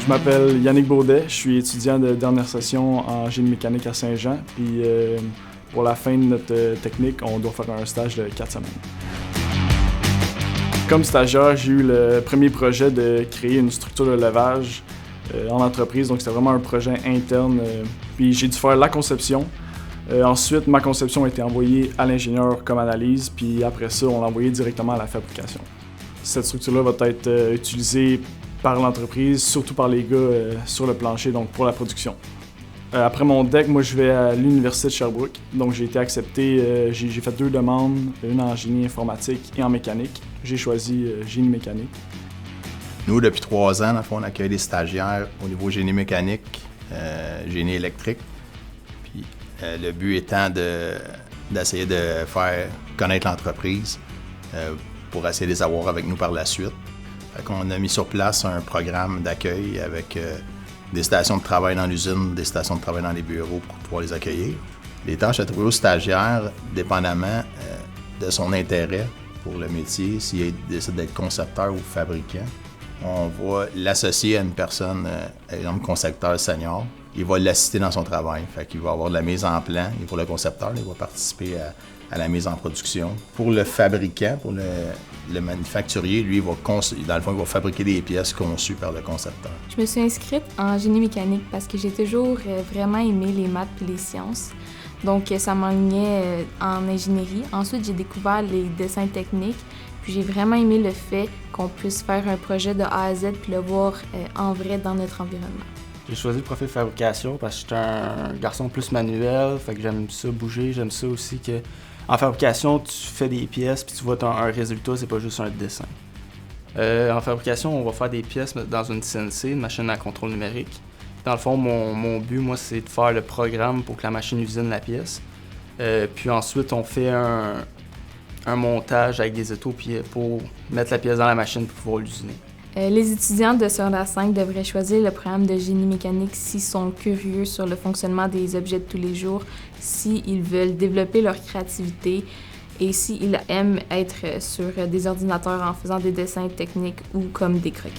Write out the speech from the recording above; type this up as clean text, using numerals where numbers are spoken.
Je m'appelle Yannick Baudet, je suis étudiant de dernière session en génie mécanique à Saint-Jean. Puis pour la fin de notre technique, on doit faire un stage de 4 semaines. Comme stagiaire, j'ai eu le premier projet de créer une structure de levage en entreprise. Donc c'était vraiment un projet interne. Puis j'ai dû faire la conception. Ensuite, ma conception a été envoyée à l'ingénieur comme analyse. Puis après ça, on l'a envoyée directement à la fabrication. Cette structure-là va être utilisée par l'entreprise, surtout par les gars sur le plancher, donc pour la production. Après mon DEC, moi je vais à l'Université de Sherbrooke, donc j'ai été accepté, j'ai fait 2 demandes, une en génie informatique et en mécanique. J'ai choisi génie mécanique. Nous, depuis 3 ans, dans le fond, on accueille des stagiaires au niveau génie mécanique, génie électrique. Puis le but étant d'essayer de faire connaître l'entreprise pour essayer de les avoir avec nous par la suite. On a mis sur place un programme d'accueil avec des stations de travail dans l'usine, des stations de travail dans les bureaux pour pouvoir les accueillir. Les tâches attribuées aux stagiaires, dépendamment de son intérêt pour le métier, s'il décide d'être concepteur ou fabricant, on va l'associer à une personne, exemple concepteur senior. Il va l'assister dans son travail. Fait qu'il va avoir de la mise en plan. Et pour le concepteur, il va participer à la mise en production. Pour le fabricant, pour le manufacturier, lui, dans le fond, il va fabriquer des pièces conçues par le concepteur. Je me suis inscrite en génie mécanique parce que j'ai toujours vraiment aimé les maths et les sciences. Donc, ça m'enlignait en ingénierie. Ensuite, j'ai découvert les dessins techniques. Puis j'ai vraiment aimé le fait qu'on puisse faire un projet de A à Z puis le voir en vrai dans notre environnement. J'ai choisi le profil fabrication parce que j'étais un garçon plus manuel, fait que j'aime ça bouger, j'aime ça aussi que en fabrication, tu fais des pièces puis tu vois un résultat, c'est pas juste un dessin. En fabrication, on va faire des pièces dans une CNC, une machine à contrôle numérique. Dans le fond, mon but, moi, c'est de faire le programme pour que la machine usine la pièce. Puis ensuite, on fait un montage avec des étaux pour mettre la pièce dans la machine pour pouvoir l'usiner. Les étudiants de secondaire 5 devraient choisir le programme de génie mécanique s'ils sont curieux sur le fonctionnement des objets de tous les jours, s'ils veulent développer leur créativité et s'ils aiment être sur des ordinateurs en faisant des dessins techniques ou comme des croquis.